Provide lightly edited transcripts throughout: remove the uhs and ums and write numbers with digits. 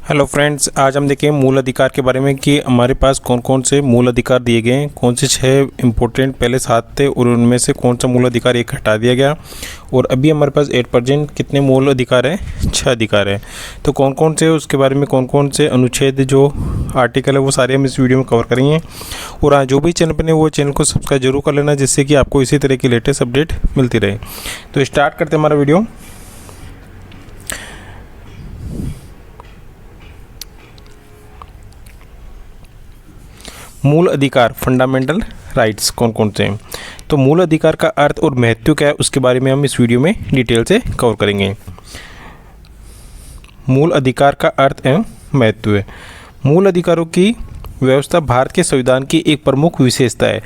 Hello friends, आज हम देखें मूल अधिकार के बारे में कि हमारे पास कौन कौन से मूल अधिकार दिए गए हैं। कौन से 6 इम्पोर्टेंट पहले 7 थे और उनमें से कौन सा मूल अधिकार एक हटा दिया गया। और अभी हमारे पास 8% कितने मूल अधिकार हैं? 6 अधिकार हैं। तो कौन कौन से, उसके बारे में कौन कौन से अनुच्छेद जो आर्टिकल है वो सारे हम इस वीडियो में कवर करेंगे। और हाँ, जो भी चैनल पर वो चैनल को सब्सक्राइब जरूर कर लेना, जिससे कि आपको इसी तरह की लेटेस्ट अपडेट मिलती रहे। तो स्टार्ट करते हैं हमारा वीडियो। मूल अधिकार, फंडामेंटल राइट्स कौन कौन से हैं? तो मूल अधिकार का अर्थ और महत्व क्या है, उसके बारे में हम इस वीडियो में डिटेल से कवर करेंगे। मूल अधिकार का अर्थ एवं महत्व। मूल अधिकारों की व्यवस्था भारत के संविधान की एक प्रमुख विशेषता है।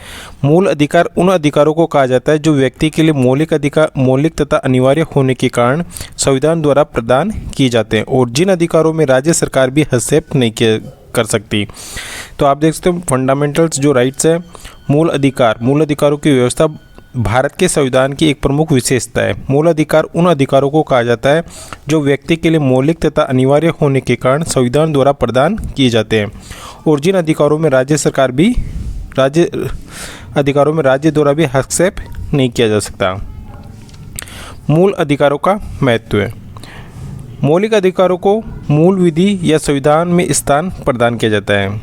मूल अधिकार उन अधिकारों को कहा जाता है जो व्यक्ति के लिए मौलिक तथा अनिवार्य होने के कारण संविधान द्वारा प्रदान किए जाते हैं और जिन अधिकारों में राज्य सरकार भी हस्तक्षेप नहीं कर सकती। तो आप देख सकते हो फंडामेंटल्स जो राइट्स है, मूल अधिकारों की व्यवस्था भारत के संविधान की एक प्रमुख विशेषता है। मूल अधिकार उन अधिकारों को कहा जाता है जो व्यक्ति के लिए मौलिक तथा अनिवार्य होने के कारण संविधान द्वारा प्रदान किए जाते हैं और जिन अधिकारों में राज्य द्वारा भी हस्तक्षेप नहीं किया जा सकता। मूल अधिकारों का महत्व है। मौलिक अधिकारों को मूल विधि या संविधान में स्थान प्रदान किया जाता है।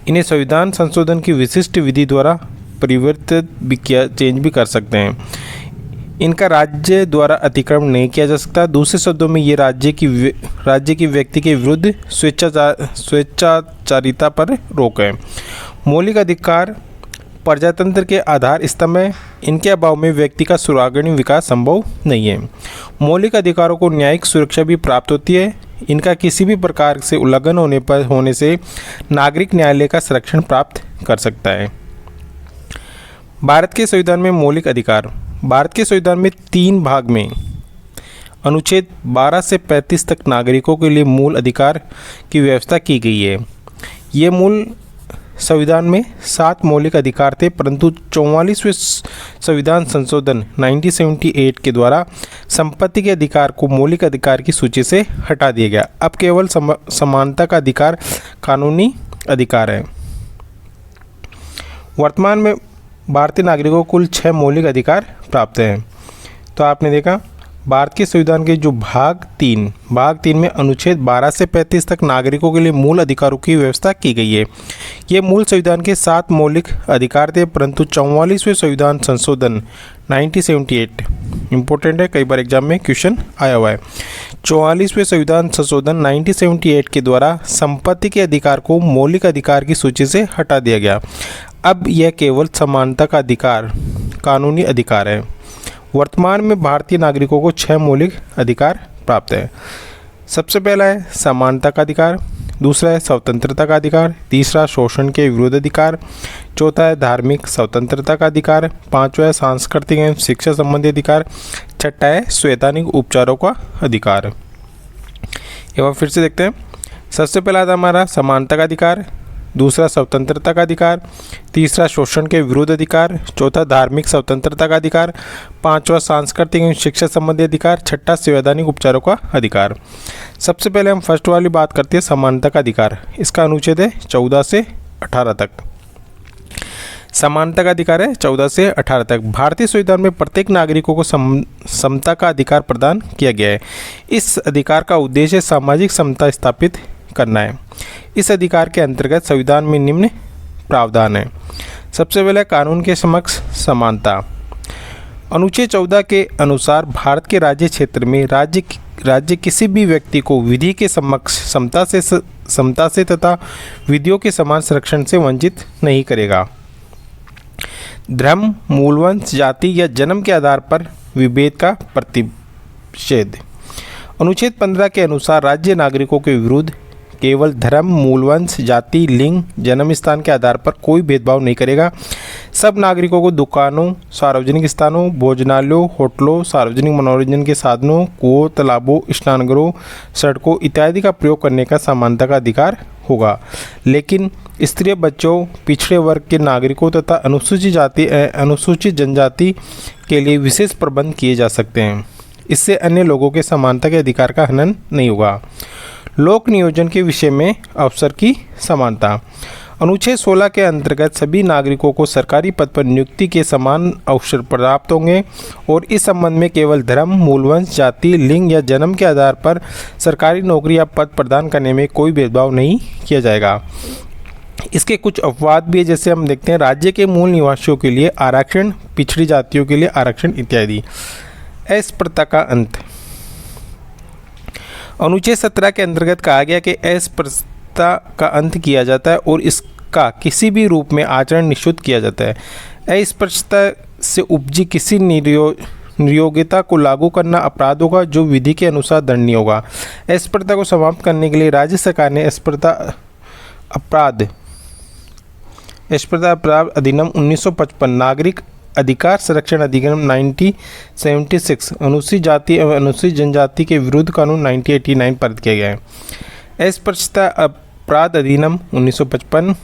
इन्हें संविधान संशोधन की विशिष्ट विधि द्वारा परिवर्तित भी चेंज भी कर सकते हैं। इनका राज्य द्वारा अतिक्रमण नहीं किया जा सकता। दूसरे शब्दों में ये राज्य की व्यक्ति के विरुद्ध स्वेच्छाचारिता पर रोक है। मौलिक अधिकार प्रजातंत्र के आधार स्तंभ है। इनके अभाव में व्यक्ति का सर्वांगीण विकास संभव नहीं है। मौलिक अधिकारों को न्यायिक सुरक्षा भी प्राप्त होती है। इनका किसी भी प्रकार से उल्लंघन होने से नागरिक न्यायालय का संरक्षण प्राप्त कर सकता है। भारत के संविधान में मौलिक अधिकार। भारत के संविधान में 3 भाग में अनुच्छेद 12 से 35 तक नागरिकों के लिए मूल अधिकार की व्यवस्था की गई है। ये मूल संविधान में 7 मौलिक अधिकार थे, परंतु 44वें संविधान संशोधन 1978 के द्वारा संपत्ति के अधिकार को मौलिक अधिकार की सूची से हटा दिया गया। अब केवल समानता का अधिकार कानूनी अधिकार है। वर्तमान में भारतीय नागरिकों को कुल 6 मौलिक अधिकार प्राप्त हैं। तो आपने देखा भारत के संविधान के जो भाग 3 में अनुच्छेद 12 से 35 तक नागरिकों के लिए मूल अधिकारों की व्यवस्था की गई है। ये मूल संविधान के 7 मौलिक अधिकार थे, परंतु 44वें संविधान संशोधन 1978 इम्पोर्टेंट है, कई बार एग्जाम में क्वेश्चन आया हुआ है। 44वें संविधान संशोधन 1978 के द्वारा संपत्ति के अधिकार को मौलिक अधिकार की सूची से हटा दिया गया। अब यह केवल समानता का अधिकार कानूनी अधिकार है। वर्तमान में भारतीय नागरिकों को 6 मौलिक अधिकार प्राप्त है। सबसे पहला है समानता का अधिकार, दूसरा है स्वतंत्रता का अधिकार, तीसरा शोषण के विरुद्ध अधिकार, चौथा है धार्मिक स्वतंत्रता का अधिकार, पांचवा है सांस्कृतिक एवं शिक्षा संबंधी अधिकार, छठा है संवैधानिक उपचारों का अधिकार। एक बार फिर से देखते हैं। सबसे पहला था हमारा समानता का अधिकार, दूसरा स्वतंत्रता का अधिकार, तीसरा शोषण के विरुद्ध अधिकार, चौथा धार्मिक स्वतंत्रता का अधिकार, पांचवा सांस्कृतिक एवं शिक्षा संबंधी अधिकार, छठा संवैधानिक उपचारों का अधिकार। सबसे पहले हम फर्स्ट वाली बात करते हैं समानता का अधिकार। इसका अनुच्छेद है 14 से 18 तक। समानता का अधिकार है 14 से 18 तक। भारतीय संविधान में प्रत्येक नागरिकों को समता का अधिकार प्रदान किया गया है। इस अधिकार का उद्देश्य सामाजिक समता स्थापित करना है। इस अधिकार के अंतर्गत संविधान में निम्न प्रावधान है। सबसे पहले कानून के समक्ष समानता। अनुच्छेद 14 के अनुसार भारत के राज्य क्षेत्र में राज्य किसी भी व्यक्ति को विधि के समक्ष समता से तथा विधियों के समान संरक्षण से वंचित नहीं करेगा। धर्म, मूलवंश, जाति या जन्म के आधार पर विभेद का प्रतिषेध। अनुच्छेद 15 के अनुसार राज्य नागरिकों के विरुद्ध केवल धर्म, मूलवंश, जाति, लिंग, जन्म स्थान के आधार पर कोई भेदभाव नहीं करेगा। सब नागरिकों को दुकानों, सार्वजनिक स्थानों, भोजनालयों, होटलों, सार्वजनिक मनोरंजन के साधनों, कुओं, तालाबों, स्नानगृहों, सड़कों इत्यादि का प्रयोग करने का समानता का अधिकार होगा। लेकिन स्त्री, बच्चों, पिछड़े वर्ग के नागरिकों तथा अनुसूचित जनजाति के लिए विशेष प्रबंध किए जा सकते हैं। इससे अन्य लोगों के समानता के अधिकार का हनन नहीं होगा। लोक नियोजन के विषय में अवसर की समानता। अनुच्छेद 16 के अंतर्गत सभी नागरिकों को सरकारी पद पर नियुक्ति के समान अवसर प्राप्त होंगे और इस संबंध में केवल धर्म, मूलवंश, जाति, लिंग या जन्म के आधार पर सरकारी नौकरी या पद प्रदान करने में कोई भेदभाव नहीं किया जाएगा। इसके कुछ अपवाद भी है, जैसे हम देखते हैं राज्य के मूल निवासियों के लिए आरक्षण, पिछड़ी जातियों के लिए आरक्षण इत्यादि। अस्पृश्यता का अंत। अनुच्छेद 17 के अंतर्गत कहा गया कि अस्पृश्यता का अंत किया जाता है और इसका किसी भी रूप में आचरण निषिद्ध किया जाता है। अस्पृश्यता से उपजी किसी नियोग्यता को लागू करना अपराध होगा जो विधि के अनुसार दंडनीय होगा। अस्पृश्यता को समाप्त करने के लिए राज्य सरकार ने अस्पृश्यता अपराध अधिनियम 1955, नागरिक अधिकार संरक्षण अधिनियम 1976, अनुसूचित जाति एवं अनुसूचित जनजाति के विरुद्ध कानून 1989 पारित किया गया है। अस्पृश्यता अपराध अधिनियम 1955,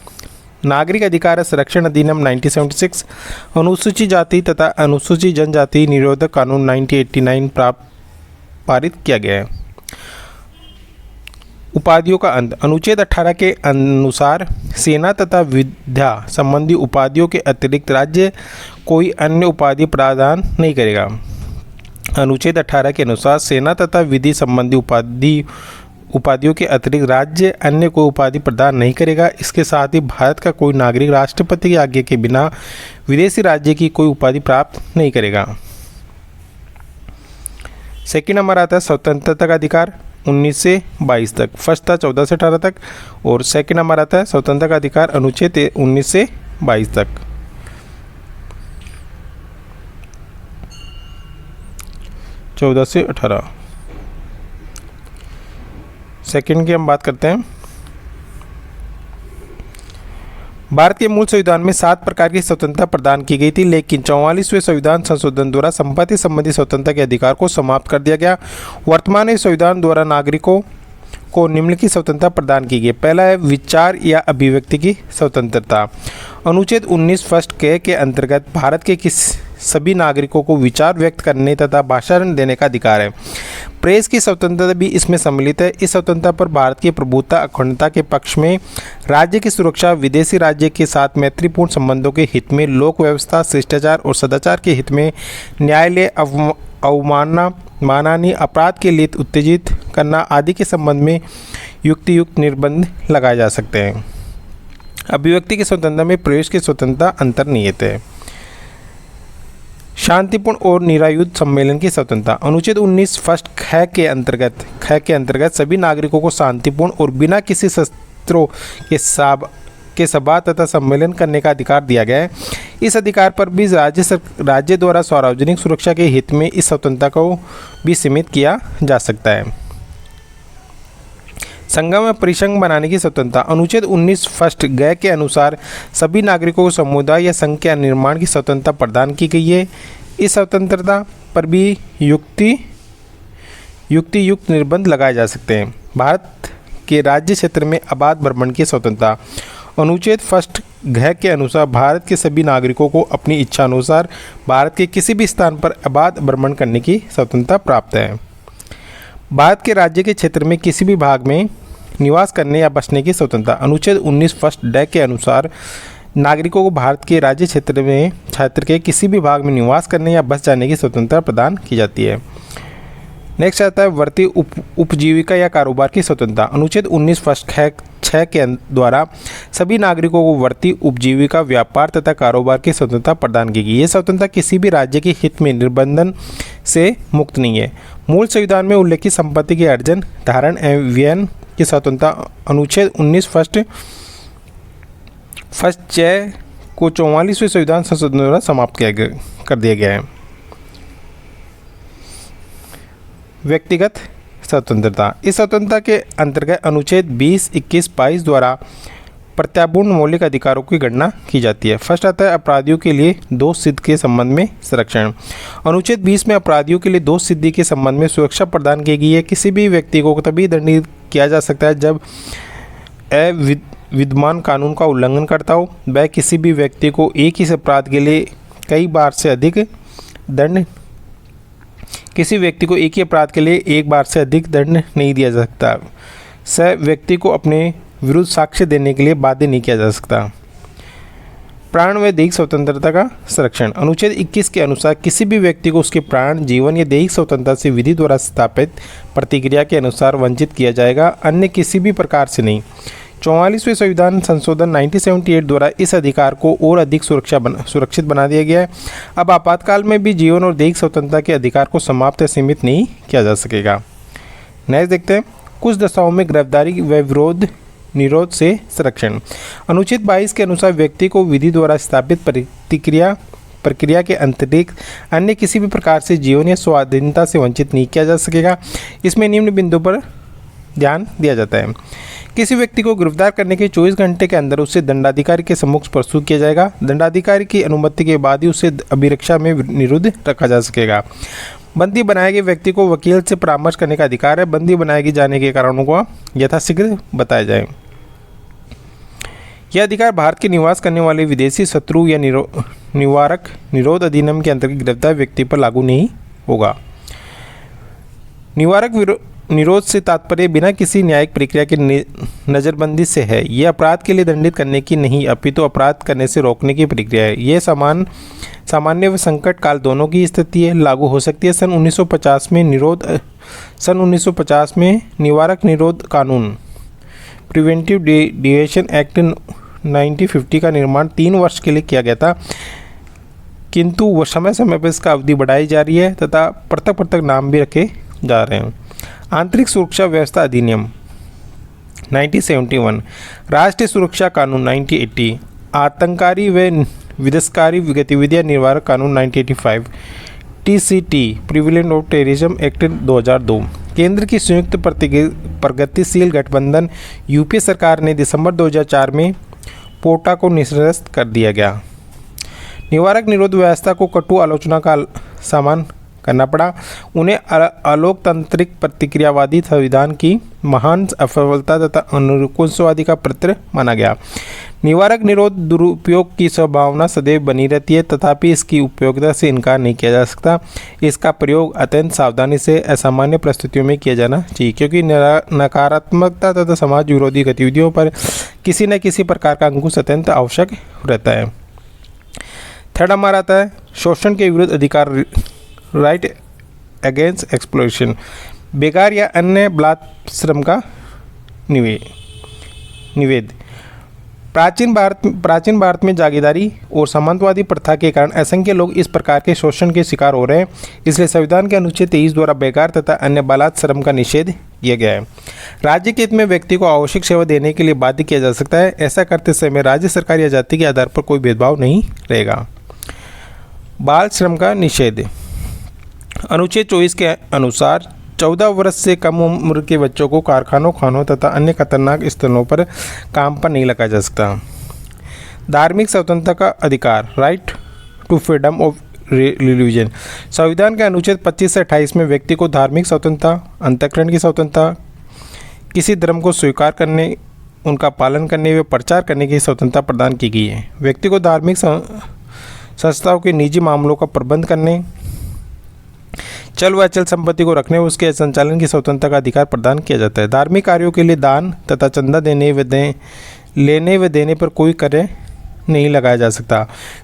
नागरिक अधिकार संरक्षण अधिनियम 1976, अनुसूचित जाति तथा अनुसूचित जनजाति निरोधक कानून 1989 पारित किया गया है। उपाधियों का अंत। अनुच्छेद 18 के अनुसार सेना तथा विद्या संबंधी उपाधियों के अतिरिक्त राज्य कोई अन्य उपाधि प्रदान नहीं करेगा। अनुच्छेद 18 के अनुसार सेना तथा विधि संबंधी उपाधियों के अतिरिक्त राज्य अन्य कोई उपाधि प्रदान नहीं करेगा। इसके साथ ही भारत का कोई नागरिक राष्ट्रपति की आज्ञा के बिना विदेशी राज्य की कोई उपाधि प्राप्त नहीं करेगा। सेकंड नंबर आता है स्वतंत्रता का अधिकार 19 से 22 तक, फर्स्ट था 14 से 18 तक और सेकंड नंबर आता है स्वतंत्रता का अधिकार अनुच्छेद 19 से 22 तक। चौदह से 18 सेकंड की हम बात करते हैं। भारत के मूल संविधान में 7 प्रकार की स्वतंत्रता प्रदान की गई थी, लेकिन 44वें संविधान संशोधन द्वारा संपत्ति संबंधी स्वतंत्रता के अधिकार को समाप्त कर दिया गया। वर्तमान में संविधान द्वारा नागरिकों को निम्नलिखित स्वतंत्रता प्रदान की गई। पहला है विचार या अभिव्यक्ति की स्वतंत्रता। अनुच्छेद 19 फर्स्ट के अंतर्गत भारत के सभी नागरिकों को विचार व्यक्त करने तथा भाषण देने का अधिकार है। प्रेस की स्वतंत्रता भी इसमें सम्मिलित है। इस स्वतंत्रता पर भारत की प्रभुत्व अखंडता के पक्ष में, राज्य की सुरक्षा, विदेशी राज्य के साथ मैत्रीपूर्ण संबंधों के हित में, लोक व्यवस्था, शिष्टाचार और सदाचार के हित में, न्यायालय अवमानना, मानहानि, अपराध के लिए उत्तेजित करना आदि के संबंध में युक्त निर्बंध लगाए जा सकते हैं। अभिव्यक्ति की स्वतंत्रता में प्रवेश की स्वतंत्रता अंतर्निहित है। शांतिपूर्ण और निरायुध सम्मेलन की स्वतंत्रता। अनुच्छेद 19 फर्स्ट ख के अंतर्गत सभी नागरिकों को शांतिपूर्ण और बिना किसी शस्त्रों के सभा तथा सम्मेलन करने का अधिकार दिया गया है। इस अधिकार पर भी राज्य द्वारा सार्वजनिक सुरक्षा के हित में इस स्वतंत्रता को भी सीमित किया जा सकता है। संगम में परिसंघ बनाने की स्वतंत्रता। अनुच्छेद 19 फर्स्ट ग के अनुसार सभी नागरिकों को समुदाय या संघ के निर्माण की स्वतंत्रता प्रदान की गई है। इस स्वतंत्रता पर भी युक्त निर्बंध लगाए जा सकते हैं। भारत के राज्य क्षेत्र में अबाध भ्रमण की स्वतंत्रता। अनुच्छेद फर्स्ट घ के अनुसार भारत के सभी नागरिकों को अपनी इच्छा अनुसार भारत के किसी भी स्थान पर अबाध भ्रमण करने की स्वतंत्रता प्राप्त है। भारत के राज्य के क्षेत्र में किसी भी भाग में निवास करने या बसने की स्वतंत्रता। अनुच्छेद 19 फर्स्ट ड के अनुसार नागरिकों को भारत के राज्य क्षेत्र के किसी भी भाग में निवास करने या बस जाने की स्वतंत्रता प्रदान की जाती है। नेक्स्ट आता है वर्ती उपजीविका या कारोबार की स्वतंत्रता। अनुच्छेद 19 फर्स्ट 6 के द्वारा सभी नागरिकों को वर्ती उपजीविका, व्यापार तथा कारोबार की स्वतंत्रता प्रदान की गई। ये स्वतंत्रता किसी भी राज्य के हित में निर्बंधन से मुक्त नहीं है। मूल संविधान में उल्लेखित संपत्ति के अर्जन, धारण एवं व्ययन की स्वतंत्रता अनुच्छेद 19 फर्स्ट 6 को 44वें संविधान संशोधन द्वारा समाप्त कर दिया गया है। व्यक्तिगत स्वतंत्रता। इस स्वतंत्रता के अंतर्गत अनुच्छेद 20, 21, 22 द्वारा प्रत्यापूर्ण मौलिक अधिकारों की गणना की जाती है। फर्स्ट आता है अपराधियों के लिए दोष सिद्ध के संबंध में संरक्षण। अनुच्छेद 20 में अपराधियों के लिए दोष सिद्धि के संबंध में सुरक्षा प्रदान की गई है। किसी भी व्यक्ति को तभी दंडित किया जा सकता है जब विद्यमान कानून का उल्लंघन करता हो, वह किसी भी व्यक्ति को एक ही अपराध के लिए कई बार से अधिक दंड किसी व्यक्ति को एक ही अपराध के लिए एक बार से अधिक दंड नहीं दिया जा सकता। स व्यक्ति को अपने विरुद्ध साक्ष्य देने के लिए बाध्य नहीं किया जा सकता। प्राण व दैहिक स्वतंत्रता का संरक्षण। अनुच्छेद 21 के अनुसार किसी भी व्यक्ति को उसके प्राण, जीवन या दैहिक स्वतंत्रता से विधि द्वारा स्थापित प्रतिक्रिया के अनुसार वंचित किया जाएगा, अन्य किसी भी प्रकार से नहीं। 44वें संविधान संशोधन 1978 द्वारा इस अधिकार को और अधिक सुरक्षित बना दिया गया है। अब आपातकाल में भी जीवन और दैहिक स्वतंत्रता के अधिकार को समाप्त या सीमित नहीं किया जा सकेगा। नेक्स्ट देखते हैं कुछ दशाओं में गिरफ्तारी व विरोध निरोध से संरक्षण। अनुच्छेद 22 के अनुसार व्यक्ति को विधि द्वारा स्थापित प्रक्रिया के अतिरिक्त अन्य किसी भी प्रकार से जीवन या स्वाधीनता से वंचित नहीं किया जा सकेगा। इसमें निम्न बिंदु पर ध्यान दिया जाता है। किसी व्यक्ति को गिरफ्तार करने के 24 घंटे के अंदर उसे दंडाधिकारी के सम्मुख प्रस्तुत किया जाएगा। दंडाधिकारी की अनुमति के बाद ही उसे अभिरक्षा में निरुद्ध रखा जा सकेगा। बंदी बनाए गए व्यक्ति को वकील से परामर्श करने का अधिकार है। बंदी बनाए जाने के कारणों को यथाशीघ्र बताया जाए। यह अधिकार भारत के निवास करने वाले विदेशी शत्रु या निवारक निरोध अधिनियम के अंतर्गत गिरफ्तार व्यक्ति पर लागू नहीं होगा। निवारक निरोध से तात्पर्य बिना किसी न्यायिक प्रक्रिया की नज़रबंदी से है। यह अपराध के लिए दंडित करने की नहीं अपितु अपराध करने से रोकने की प्रक्रिया है। यह सामान्य व संकट काल दोनों की स्थिति है लागू हो सकती है। सन 1950 में निवारक निरोध कानून प्रिवेंटिव डिविएशन एक्ट 1950 का निर्माण 3 वर्ष के लिए किया गया था, किंतु वह समय समय पर इसका अवधि बढ़ाई जा रही है तथा पृथक नाम भी रखे जा रहे हैं। आंतरिक सुरक्षा व्यवस्था अधिनियम 1971, राष्ट्रीय सुरक्षा कानून 1980, आतंककारी व विध्वंसकारी गतिविधियां निवारक कानून 1985, TCT prevalent of terrorism act 2002। केंद्र की संयुक्त प्रगतिशील गठबंधन यूपीए सरकार ने दिसंबर 2004 में पोटा को निरस्त कर दिया गया। निवारक निरोध व्यवस्था को कटु आलोचना का सामना करना पड़ा। उन्हें अलोकतांत्रिक प्रतिक्रियावादी संविधान की महान असफलता तथा अनुकूलवादी का पत्र माना गया। निवारक निरोध दुरुपयोग की संभावना सदैव बनी रहती है, तथापि इसकी उपयोगिता से इनकार नहीं किया जा सकता। इसका प्रयोग अत्यंत सावधानी से असामान्य परिस्थितियों में किया जाना चाहिए, क्योंकि नकारात्मकता तथा समाज विरोधी गतिविधियों पर किसी न किसी प्रकार का अंकुश अत्यंत आवश्यक रहता है। थर्ड हमारा आता है शोषण के विरुद्ध अधिकार, राइट अगेंस्ट एक्सप्लॉयटेशन, बेकार या अन्य बलात् श्रम का निषेध। प्राचीन भारत में जागीरदारी और सामंतवादी प्रथा के कारण असंख्य लोग इस प्रकार के शोषण के शिकार हो रहे हैं। इसलिए संविधान के अनुच्छेद 23 द्वारा बेकार तथा अन्य बलात् श्रम का निषेध किया गया है। राज्य के हित में व्यक्ति को आवश्यक सेवा देने के लिए बाध्य किया जा सकता है। ऐसा करते समय राज्य सरकार या जाति के आधार पर कोई भेदभाव नहीं रहेगा। बाल श्रम का निषेध। अनुच्छेद 24 के अनुसार 14 वर्ष से कम उम्र के बच्चों को कारखानों, खानों तथा अन्य खतरनाक स्थलों पर काम पर नहीं लगाया जा सकता। धार्मिक स्वतंत्रता का अधिकार, right to freedom of religion. संविधान के अनुच्छेद 25 से 28 में व्यक्ति को धार्मिक स्वतंत्रता, अंतःकरण की स्वतंत्रता, किसी धर्म को स्वीकार करने, उनका पालन करने व प्रचार करने की स्वतंत्रता प्रदान की गई है। व्यक्ति को धार्मिक संस्थाओं के निजी मामलों का प्रबंध करने, चल व अचल संपत्ति को रखने व उसके संचालन की स्वतंत्रता का अधिकार प्रदान किया जाता है। धार्मिक कार्यों के लिए दान तथा चंदा लेने व देने पर कोई कर नहीं लगाया जा सकता।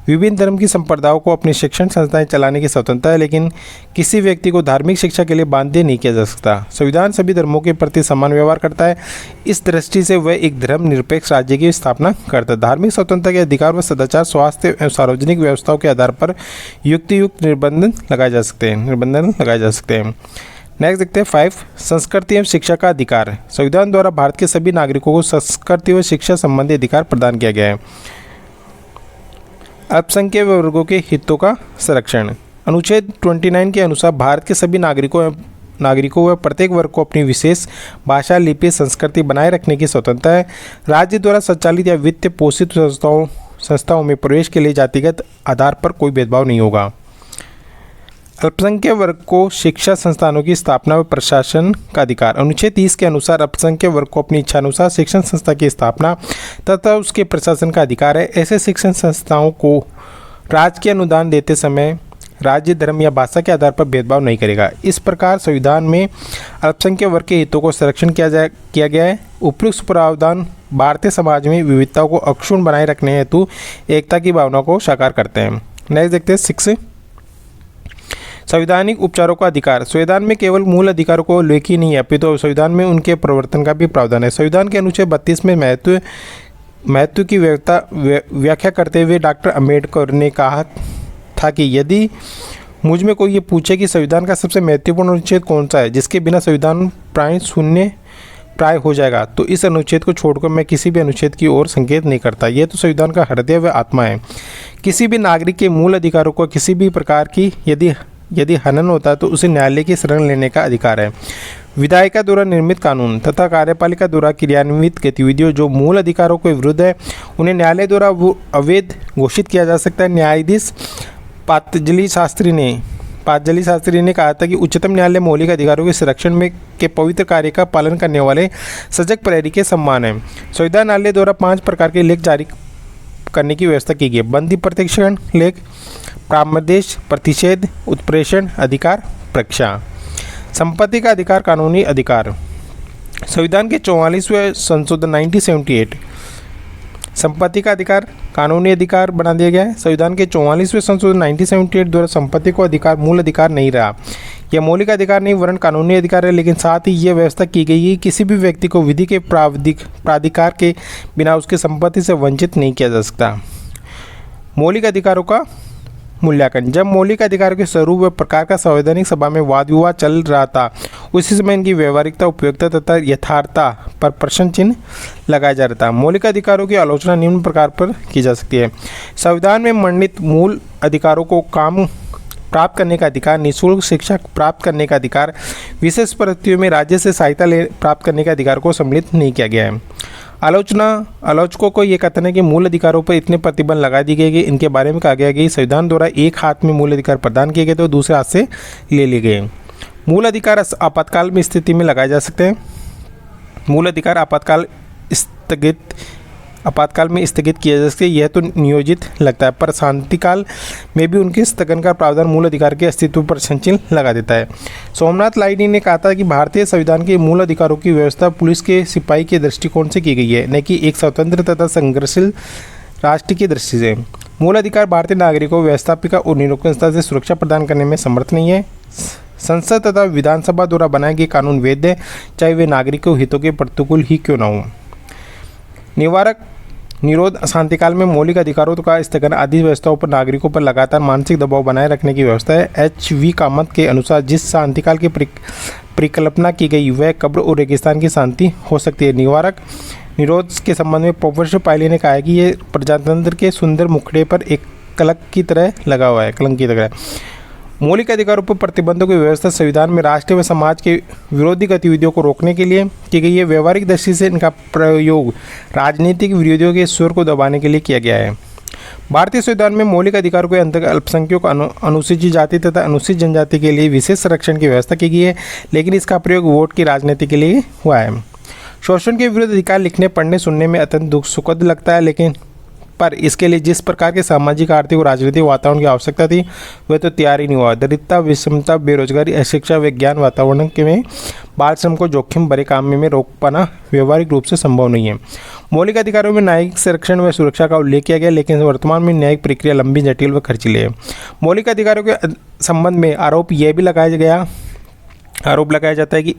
विभिन्न धर्म की संप्रदायों को अपनी शिक्षण संस्थाएं चलाने की स्वतंत्रता है, लेकिन किसी व्यक्ति को धार्मिक शिक्षा के लिए बाध्य नहीं किया जा सकता। संविधान सभी धर्मों के प्रति समान व्यवहार करता है। इस दृष्टि से वह एक धर्मनिरपेक्ष राज्य की स्थापना करता है। धार्मिक स्वतंत्रता के अधिकार व सदाचार, स्वास्थ्य एवं सार्वजनिक व्यवस्थाओं के आधार पर युक्त निर्बंधन लगाए जा सकते हैं। नेक्स्ट देखते हैं 5 संस्कृति एवं शिक्षा का अधिकार। संविधान द्वारा भारत के सभी नागरिकों को संस्कृति व शिक्षा संबंधी अधिकार प्रदान किया गया है। अल्पसंख्यक वर्गों के हितों का संरक्षण। अनुच्छेद 29 के अनुसार भारत के सभी नागरिकों व प्रत्येक वर्ग को अपनी विशेष भाषा, लिपि, संस्कृति बनाए रखने की स्वतंत्रता है। राज्य द्वारा संचालित या वित्त पोषित संस्थाओं में प्रवेश के लिए जातिगत आधार पर कोई भेदभाव नहीं होगा। अल्पसंख्यक वर्ग को शिक्षा संस्थानों की स्थापना व प्रशासन का अधिकार। अनुच्छेद 30 के अनुसार अल्पसंख्यक वर्ग को अपनी इच्छानुसार शिक्षण संस्था की स्थापना तथा उसके प्रशासन का अधिकार है। ऐसे शिक्षण संस्थाओं को राजकीय अनुदान देते समय राज्य, धर्म या भाषा के आधार पर भेदभाव नहीं करेगा। इस प्रकार संविधान में अल्पसंख्यक वर्ग के हितों को संरक्षण किया गया है। उपयुक्त प्रावधान भारतीय समाज में विविधताओं को अक्षुण्ण बनाए रखने हेतु एकता की भावना को साकार करते हैं। नेक्स्ट देखते हैं 6, संवैधानिक उपचारों का अधिकार। संविधान में केवल मूल अधिकारों को उल्लेख ही नहीं है, अपितु तो संविधान में उनके प्रवर्तन का भी प्रावधान है। संविधान के अनुच्छेद 32 में महत्व की व्याख्या करते हुए डॉक्टर अंबेडकर ने कहा था कि यदि मुझ में कोई ये पूछे कि संविधान का सबसे महत्वपूर्ण अनुच्छेद कौन सा है जिसके बिना संविधान प्राय शून्य प्राय हो जाएगा, तो इस अनुच्छेद को छोड़कर मैं किसी भी अनुच्छेद की ओर संकेत नहीं करता। यह तो संविधान का हृदय व आत्मा है। किसी भी नागरिक के मूल अधिकारों को किसी भी प्रकार की यदि हनन होता है तो उसे न्यायालय की शरण लेने का अधिकार है। विधायिका द्वारा निर्मित कानून तथा कार्यपालिका द्वारा क्रियान्वित गतिविधियों जो मूल अधिकारों के विरुद्ध है उन्हें न्यायालय द्वारा अवैध घोषित किया जा सकता है। न्यायाधीश पातंजलि शास्त्री ने कहा था कि उच्चतम न्यायालय मौलिक अधिकारों के संरक्षण के पवित्र कार्य का पालन करने वाले सजग प्रहरी के सम्मान है। संविधान न्यायालय द्वारा 5 प्रकार के लेख जारी करने की व्यवस्था की गई है। बंदी प्रत्यक्षण लेख, प्रामदेश, प्रतिषेध, उत्प्रेषण अधिकार, प्रक्षा। संपत्ति का अधिकार, कानूनी अधिकार। संविधान के 44वें संशोधन 1978 संपत्ति का अधिकार कानूनी अधिकार बना दिया गया है। संविधान के 44वें संशोधन 1978 द्वारा संपत्ति को अधिकार मूल अधिकार नहीं रहा। यह मौलिक अधिकार नहीं वरन कानूनी अधिकार है, लेकिन साथ ही यह व्यवस्था की गई है कि किसी भी व्यक्ति को विधि के प्राधिकार के बिना उसकी संपत्ति से वंचित नहीं किया जा सकता। मौलिक अधिकारों का मूल्यांकन। जब मौलिक अधिकारों के स्वरूप व प्रकार का संवैधानिक सभा में वाद विवाद चल रहा था उसी समय इनकी व्यवहारिकता, उपयोगिता तथा यथार्थता पर प्रश्न चिन्ह लगाया जा रहा था। मौलिक अधिकारों की आलोचना निम्न प्रकार पर की जा सकती है। संविधान में वर्णित मूल अधिकारों को काम प्राप्त करने का अधिकार, निःशुल्क शिक्षा प्राप्त करने का अधिकार, विशेष परिस्थितियों में राज्य से सहायता प्राप्त करने के अधिकार को सम्मिलित नहीं किया गया है। आलोचकों को ये कथन है कि मूल अधिकारों पर इतने प्रतिबंध लगा दिए गए कि इनके बारे में कहा गया कि संविधान द्वारा एक हाथ में मूल अधिकार प्रदान किए गए तो दूसरे हाथ से ले लिए गए। मूल अधिकार आपातकाल में स्थिति में लगाए जा सकते हैं। मूल अधिकार आपातकाल में स्थगित किया जा सकते हैं, यह तो नियोजित लगता है, पर शांतिकाल में भी उनके स्थगन का प्रावधान मूल अधिकार के अस्तित्व पर संचिल लगा देता है। सोमनाथ लाहिड़ी ने कहा था कि भारतीय संविधान के मूल अधिकारों की व्यवस्था पुलिस के सिपाही के दृष्टिकोण से की गई है, न कि एक स्वतंत्र तथा संघर्षशील राष्ट्र की दृष्टि से। मूल अधिकार भारतीय नागरिकों को व्यवस्थापिका और निरंकुशता से सुरक्षा प्रदान करने में समर्थ नहीं है। संसद तथा विधानसभा द्वारा बनाए गए कानून वैध है, चाहे वे नागरिकों हितों के प्रतिकूल ही क्यों न हो। निवारक निरोध। शांतिकाल में मौलिक अधिकारों का स्थगन आदि व्यवस्थाओं पर नागरिकों पर लगातार मानसिक दबाव बनाए रखने की व्यवस्था है। H.V. कामत के अनुसार जिस शांतिकाल की परिकल्पना की गई वह कब्र और रेगिस्तान की शांति हो सकती है। निवारक निरोध के संबंध में प्रोफेसर पायले ने कहा है कि ये प्रजातंत्र के सुंदर मुखड़े पर एक कलंक की तरह लगा हुआ है, कलंक की तरह। मौलिक अधिकारों पर प्रतिबंधों की व्यवस्था संविधान में राष्ट्र व समाज के विरोधी गतिविधियों को रोकने के लिए की गई है। व्यवहारिक दृष्टि से इनका प्रयोग राजनीतिक विरोधियों के स्वर को दबाने के लिए किया गया है। भारतीय संविधान में मौलिक अधिकारों के अंतर्गत अल्पसंख्यकों, अनुसूचित जाति तथा अनुसूचित जनजाति के लिए विशेष संरक्षण की व्यवस्था की गई है, लेकिन इसका प्रयोग वोट की राजनीति के लिए हुआ है। शोषण के विरुद्ध अधिकार लिखने, पढ़ने, सुनने में अत्यंत सुखद लगता है, लेकिन पर इसके लिए जिस प्रकार के सामाजिक, आर्थिक और राजनीतिक वातावरण की आवश्यकता थी वह तो तैयार ही नहीं हुआ। दरिद्रता, विषमता, बेरोजगारी, अशिक्षा, विज्ञान वातावरण के में बाल श्रम को जोखिम भरे काम में रोक पाना व्यवहारिक रूप से संभव नहीं है। मौलिक अधिकारों में न्यायिक संरक्षण व सुरक्षा का उल्लेख किया गया, लेकिन वर्तमान में न्यायिक प्रक्रिया लंबी, जटिल व खर्चीली है। मौलिक अधिकारों के संबंध में आरोप लगाया जाता है कि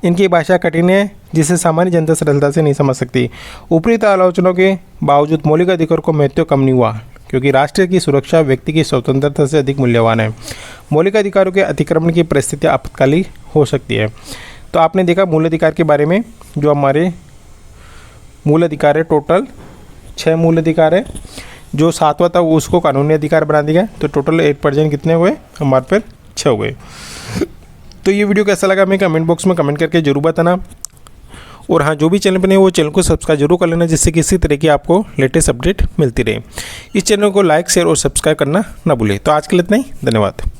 इनकी भाषा कठिन है जिसे सामान्य जनता सरलता से नहीं समझ सकती। ऊपरी आलोचनाओं के बावजूद मौलिक अधिकारों को महत्व कम नहीं हुआ, क्योंकि राष्ट्र की सुरक्षा व्यक्ति की स्वतंत्रता से अधिक मूल्यवान है। मौलिक अधिकारों के अतिक्रमण की परिस्थितियाँ आपातकालीन हो सकती है। तो आपने देखा मूल अधिकार के बारे में। जो हमारे मूल अधिकार है, टोटल 6 मूल अधिकार है। जो 7वां था उसको कानूनी अधिकार बना दिया गया, तो टोटल 8% कितने हुए हमारे पर 6 हो गए। तो ये वीडियो कैसा लगा हमें कमेंट बॉक्स में कमेंट करके जरूर बताना। और हाँ, जो भी चैनल पर नहीं वो चैनल को सब्सक्राइब जरूर कर लेना, जिससे किसी तरह की आपको लेटेस्ट अपडेट मिलती रहे। इस चैनल को लाइक, शेयर और सब्सक्राइब करना ना भूलें। तो आज के लिए इतना ही, धन्यवाद।